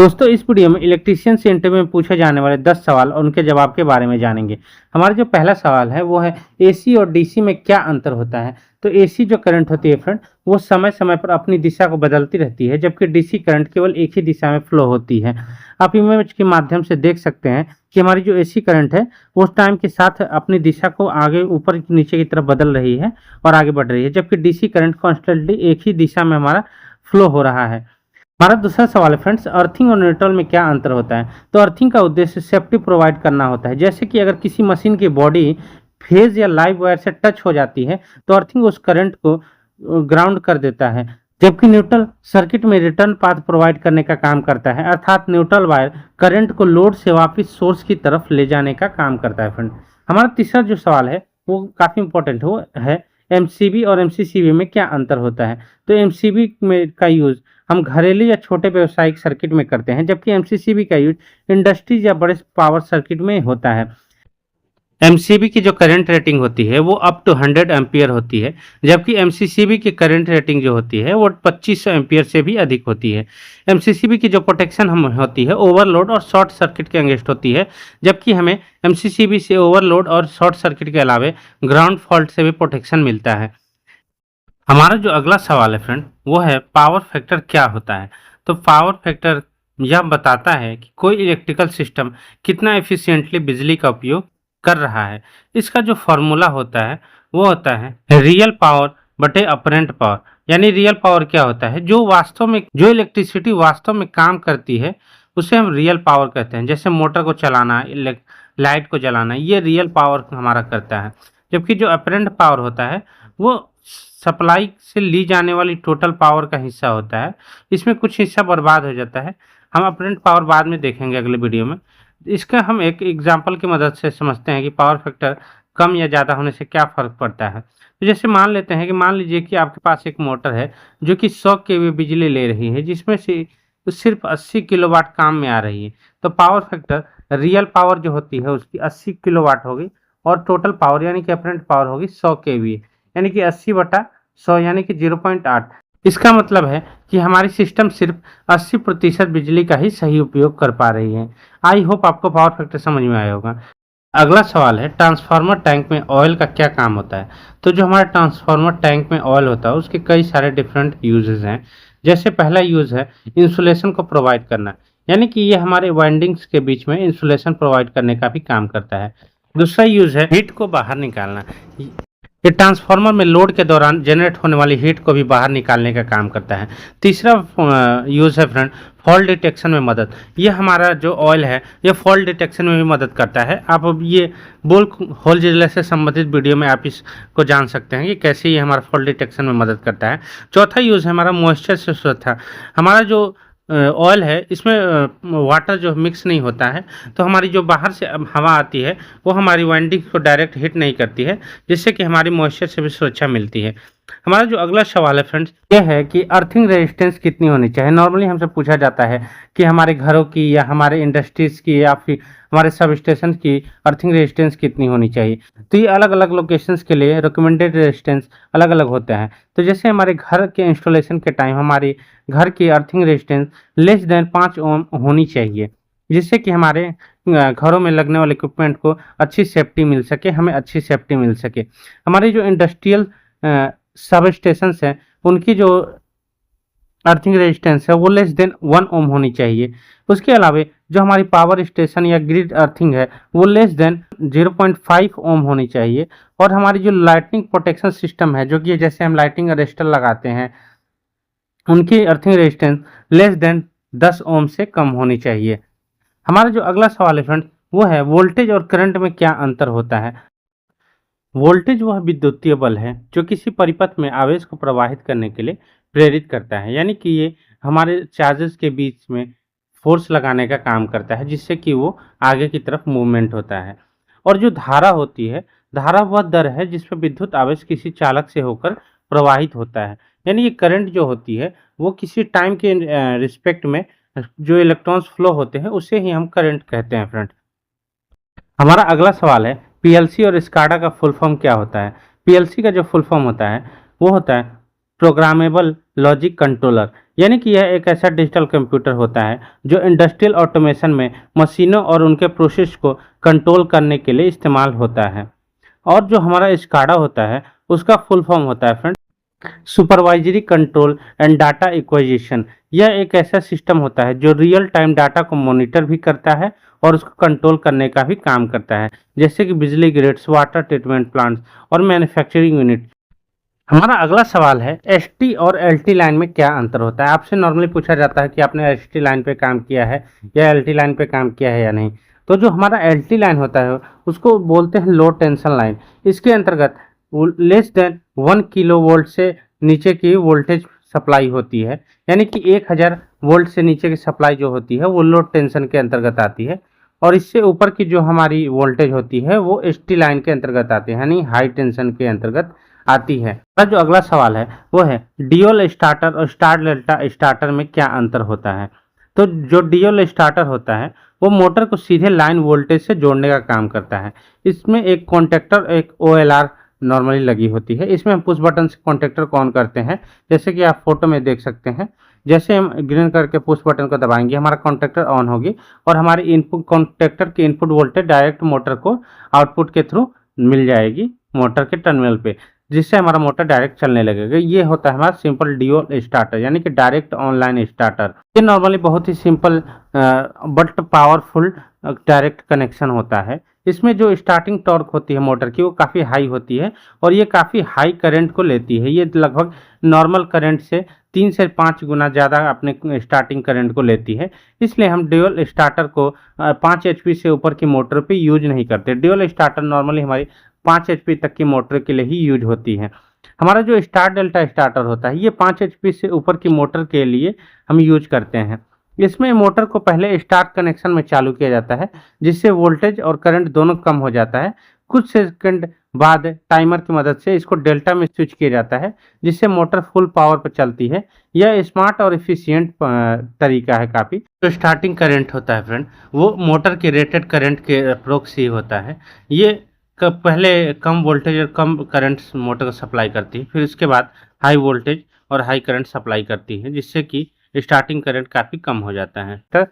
दोस्तों इस वीडियो में इलेक्ट्रीशियन से इंटरव्यू में पूछे जाने वाले 10 सवाल और उनके जवाब के बारे में जानेंगे। हमारा जो पहला सवाल है वो है एसी और डीसी में क्या अंतर होता है। तो एसी जो करंट होती है फ्रेंड, वो समय समय पर अपनी दिशा को बदलती रहती है, जबकि डीसी करंट केवल एक ही दिशा में फ्लो होती है। आप इमेज के माध्यम से देख सकते हैं कि हमारी जो एसी करंट है वो टाइम के साथ अपनी दिशा को आगे ऊपर नीचे की तरफ बदल रही है और आगे बढ़ रही है, जबकि डीसी करंट कॉन्स्टेंटली एक ही दिशा में हमारा फ्लो हो रहा है। हमारा दूसरा सवाल है फ्रेंड्स, अर्थिंग और न्यूट्रल में क्या अंतर होता है। तो अर्थिंग का उद्देश्य सेफ्टी प्रोवाइड करना होता है, जैसे कि अगर किसी मशीन की बॉडी फेज या लाइव वायर से टच हो जाती है तो अर्थिंग उस करंट को ग्राउंड कर देता है, जबकि न्यूट्रल सर्किट में रिटर्न पाथ प्रोवाइड करने का काम करता है, अर्थात न्यूट्रल वायर करंट को लोड से वापस सोर्स की तरफ ले जाने का काम करता है। फ्रेंड हमारा तीसरा जो सवाल है वो काफ़ी इंपॉर्टेंट है, एमसीबी और एमसीसीबी में क्या अंतर होता है। तो एमसीबी में का यूज़ हम घरेलू या छोटे व्यावसायिक सर्किट में करते हैं, जबकि एमसीसीबी का यूज इंडस्ट्रीज या बड़े पावर सर्किट में होता है। एमसीबी की जो करंट रेटिंग होती है वो अप टू 100 एम्पियर होती है, जबकि एमसीसीबी की करंट रेटिंग जो होती है वो 2500 एम्पियर से भी अधिक होती है। एमसीसीबी की जो प्रोटेक्शन हम होती है ओवरलोड और शॉर्ट सर्किट के अगेंस्ट होती है, जबकि हमें एमसीसीबी से ओवरलोड और शॉर्ट सर्किट के अलावे ग्राउंड फॉल्ट से भी प्रोटेक्शन मिलता है। हमारा जो अगला सवाल है फ्रेंड वो है पावर फैक्टर क्या होता है। तो पावर फैक्टर यह बताता है कि कोई इलेक्ट्रिकल सिस्टम कितना एफिशिएंटली बिजली का उपयोग कर रहा है। इसका जो फॉर्मूला होता है वो होता है रियल पावर बटे अपरेंट पावर। यानी रियल पावर क्या होता है, जो वास्तव में जो इलेक्ट्रिसिटी वास्तव में काम करती है उसे हम रियल पावर कहते हैं। जैसे मोटर को चलाना, लाइट को जलाना, ये रियल पावर हमारा करता है। जबकि जो अपरेंट पावर होता है वो सप्लाई से ली जाने वाली टोटल पावर का हिस्सा होता है। इसमें कुछ हिस्सा बर्बाद हो जाता है। हम अपरेंट पावर बाद में देखेंगे अगले वीडियो में। इसका हम एक एग्जांपल की मदद से समझते हैं कि पावर फैक्टर कम या ज़्यादा होने से क्या फ़र्क पड़ता है। तो जैसे मान लेते हैं कि मान लीजिए कि आपके पास एक मोटर है जो कि 100 केवी बिजली ले रही है, जिसमें से सिर्फ 80 किलोवाट काम में आ रही है। तो पावर फैक्टर रियल पावर जो होती है उसकी 80 किलोवाट होगी और टोटल पावर यानी कि अपरेंट पावर होगी 100 केवी, यानी कि 80/100 यानी कि 0.8। इसका मतलब है कि हमारी सिस्टम सिर्फ 80% बिजली का ही सही उपयोग कर पा रही है। आई होप आपको पावर फैक्टर समझ में आया होगा। अगला सवाल है ट्रांसफार्मर टैंक में ऑयल का क्या काम होता है। तो जो हमारा ट्रांसफार्मर टैंक में ऑयल होता है उसके कई सारे डिफरेंट यूजेस हैं। जैसे पहला यूज है इंसुलेशन को प्रोवाइड करना, यानी कि ये हमारे वाइंडिंग्स के बीच में इंसुलेशन प्रोवाइड करने का भी काम करता है। दूसरा यूज है हीट को बाहर निकालना। ये ट्रांसफार्मर में लोड के दौरान जनरेट होने वाली हीट को भी बाहर निकालने का काम करता है। तीसरा यूज है फ्रेंड फॉल्ट डिटेक्शन में मदद। ये हमारा जो ऑयल है ये फॉल्ट डिटेक्शन में भी मदद करता है। आप अब ये बुल्क होल ड्रिलर से संबंधित वीडियो में आप इसको जान सकते हैं कि कैसे ये हमारा फॉल्ट डिटेक्शन में मदद करता है। चौथा यूज है हमारा मॉइस्चर से सुरक्षा। हमारा जो ऑयल है इसमें वाटर जो मिक्स नहीं होता है, तो हमारी जो बाहर से हवा आती है वो हमारी वाइंडिंग को डायरेक्ट हिट नहीं करती है, जिससे कि हमारी मॉइस्चर से भी सुरक्षा मिलती है। हमारा जो अगला सवाल है फ्रेंड्स ये है कि अर्थिंग रेजिस्टेंस कितनी होनी चाहिए। नॉर्मली हमसे पूछा जाता है कि हमारे घरों की या हमारे इंडस्ट्रीज़ की या फिर हमारे सब स्टेशन की अर्थिंग रेजिस्टेंस कितनी होनी चाहिए। तो ये अलग अलग लोकेशंस के लिए रिकमेंडेड रेजिस्टेंस अलग अलग होते हैं। तो जैसे हमारे घर के इंस्टॉलेशन के टाइम हमारे घर की अर्थिंग रेजिस्टेंस लेस देन 5 ओम होनी चाहिए, जिससे कि हमारे घरों में लगने वाले इक्विपमेंट को अच्छी सेफ्टी मिल सके, हमें अच्छी सेफ्टी मिल सके। हमारे जो इंडस्ट्रियल सब स्टेशन हैं उनकी जो अर्थिंग रेजिस्टेंस है वो लेस देन 1 ओम होनी चाहिए। उसके अलावा जो हमारी पावर स्टेशन या ग्रिड अर्थिंग है वो लेस देन 0.5 ओम होनी चाहिए। और हमारी जो लाइटिंग प्रोटेक्शन सिस्टम है, जो कि जैसे हम लाइटिंग अरेस्टर लगाते हैं, उनकी अर्थिंग रेजिस्टेंस लेस देन 10 ओम से कम होनी चाहिए। हमारा जो अगला सवाल है फ्रेंड वो है वोल्टेज और करंट में क्या अंतर होता है। वोल्टेज वह विद्युतीय बल है जो किसी परिपथ में आवेश को प्रवाहित करने के लिए प्रेरित करता है, यानी कि ये हमारे चार्जेस के बीच में फोर्स लगाने का काम करता है, जिससे कि वो आगे की तरफ मूवमेंट होता है। और जो धारा होती है, धारा वह दर है जिसमें विद्युत आवेश किसी चालक से होकर प्रवाहित होता है। यानी ये करंट जो होती है वो किसी टाइम के रिस्पेक्ट में जो इलेक्ट्रॉन्स फ्लो होते हैं उसे ही हम करंट कहते हैं फ्रेंड। हमारा अगला सवाल है पीएलसी और स्काडा का फुल फॉर्म क्या होता है। पीएलसी का जो फुल फॉर्म होता है वो होता है प्रोग्रामेबल लॉजिक कंट्रोलर, यानी कि यह एक ऐसा डिजिटल कंप्यूटर होता है जो इंडस्ट्रियल ऑटोमेशन में मशीनों और उनके प्रोसेस को कंट्रोल करने के लिए इस्तेमाल होता है। और जो हमारा स्काडा होता है उसका फुल फॉर्म होता है friend supervisory control and data acquisition. यह एक ऐसा सिस्टम होता है जो रियल टाइम डाटा को मॉनिटर भी करता है और उसको कंट्रोल करने का भी काम करता है, जैसे कि बिजली ग्रिड्स, वाटर ट्रीटमेंट प्लांट्स और मैन्युफैक्चरिंग यूनिट। हमारा अगला सवाल है एसटी और एलटी लाइन में क्या अंतर होता है। आपसे नॉर्मली पूछा जाता है कि आपने एसटी लाइन पे काम किया है या एलटी लाइन पे काम किया है या नहीं। तो जो हमारा एलटी लाइन होता है उसको बोलते हैं लो टेंशन लाइन। इसके अंतर्गत लेस देन 1 किलो वोल्ट से नीचे की वोल्टेज सप्लाई होती है, यानी कि 1000 वोल्ट से नीचे की सप्लाई जो होती है वो लो टेंशन के अंतर्गत आती है। और इससे ऊपर की जो हमारी वोल्टेज होती है वो एसटी लाइन के अंतर्गत आती है, यानी हाई टेंशन के अंतर्गत आती है। जो अगला सवाल है वो है ड्यूल स्टार्टर और स्टार डेल्टा स्टार्टर में क्या अंतर होता है। तो जो ड्यूल स्टार्टर होता है वो मोटर को सीधे लाइन वोल्टेज से जोड़ने का काम करता है। इसमें एक कॉन्टेक्टर, एक OLR नॉर्मली लगी होती है। इसमें हम पुश बटन से कॉन्टेक्टर को ऑन करते हैं, जैसे कि आप फोटो में देख सकते हैं। जैसे हम ग्रीन करके पुश बटन को दबाएंगे हमारा कॉन्टेक्टर ऑन होगी और हमारी इनपुट कॉन्टेक्टर की इनपुट वोल्टेज डायरेक्ट मोटर को आउटपुट के थ्रू मिल जाएगी मोटर के टर्मिनल पे, जिससे हमारा मोटर डायरेक्ट चलने लगेगा। ये होता है हमारा सिंपल ड्यूल स्टार्टर, यानी कि डायरेक्ट ऑनलाइन स्टार्टर। ये नॉर्मली बहुत ही simple but powerful direct connection होता है। इसमें जो स्टार्टिंग टॉर्क होती है मोटर की वो काफ़ी हाई होती है और ये काफ़ी हाई करंट को लेती है। ये लगभग नॉर्मल करंट से 3 से 5 गुना ज़्यादा अपने स्टार्टिंग करंट को लेती है। इसलिए हम ड्यूल स्टार्टर को 5 HP से ऊपर की मोटर पे यूज नहीं करते। ड्यूल स्टार्टर नॉर्मली हमारी 5 HP तक की मोटर के लिए ही यूज होती है। हमारा जो स्टार डेल्टा स्टार्टर होता है ये 5 HP से ऊपर की मोटर के लिए हम यूज करते हैं। इसमें मोटर को पहले स्टार्ट कनेक्शन में चालू किया जाता है, जिससे वोल्टेज और करंट दोनों कम हो जाता है। कुछ सेकंड बाद टाइमर की मदद से इसको डेल्टा में स्विच किया जाता है, जिससे मोटर फुल पावर पर चलती है। यह स्मार्ट और एफिशिएंट तरीका है काफ़ी। जो स्टार्टिंग करंट होता है फ्रेंड वो मोटर के रेटेड करंट के अप्रोक्स ही होता है। ये पहले कम वोल्टेज और कम करंट मोटर को सप्लाई करती है, फिर उसके बाद हाई वोल्टेज और हाई करंट सप्लाई करती है, जिससे कि स्टार्टिंग करंट काफ़ी कम हो जाता है। तो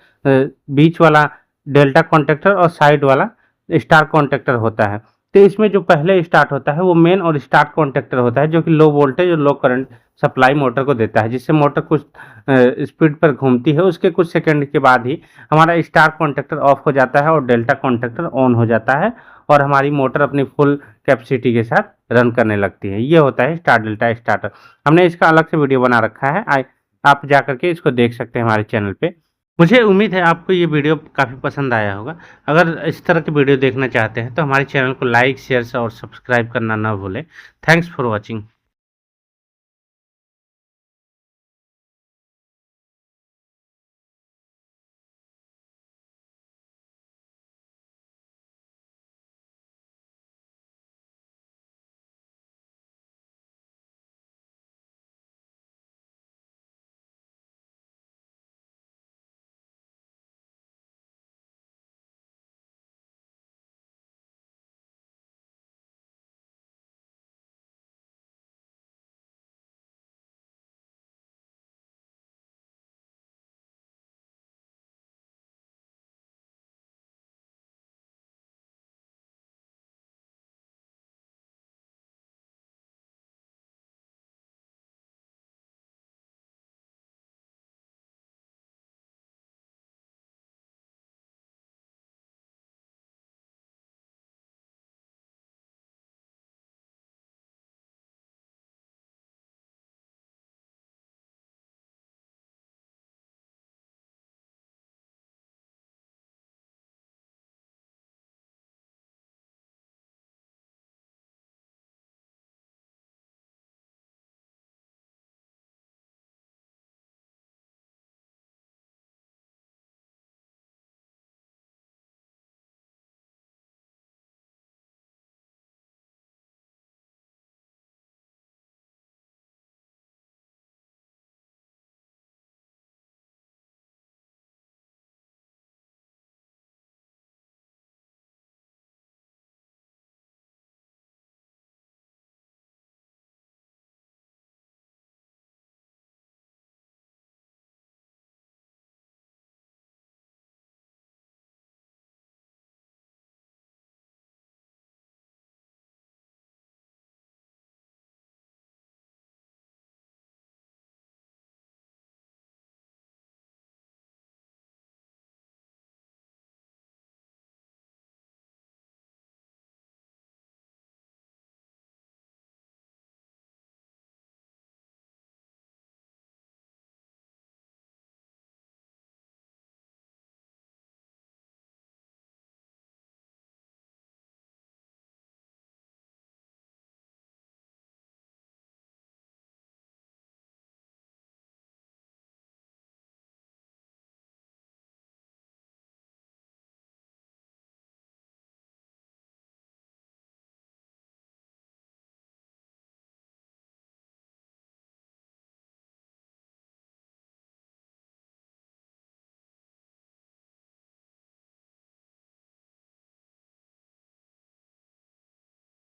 बीच वाला डेल्टा कॉन्टेक्टर और साइड वाला स्टार कॉन्टेक्टर होता है। तो इसमें जो पहले स्टार्ट होता है वो मेन और स्टार कॉन्टेक्टर होता है, जो कि लो वोल्टेज और लो करंट सप्लाई मोटर को देता है, जिससे मोटर कुछ स्पीड पर घूमती है। उसके कुछ सेकंड के बाद ही हमारा स्टार कॉन्टेक्टर ऑफ हो जाता है और डेल्टा कॉन्टेक्टर ऑन हो जाता है और हमारी मोटर अपनी फुल कैपेसिटी के साथ रन करने लगती है। ये होता है स्टार डेल्टा स्टार्टर। हमने इसका अलग से वीडियो बना रखा है, आप जा करके इसको देख सकते हैं हमारे चैनल पे। मुझे उम्मीद है आपको ये वीडियो काफ़ी पसंद आया होगा। अगर इस तरह की वीडियो देखना चाहते हैं तो हमारे चैनल को लाइक, शेयर और सब्सक्राइब करना ना भूलें। Thanks for watching.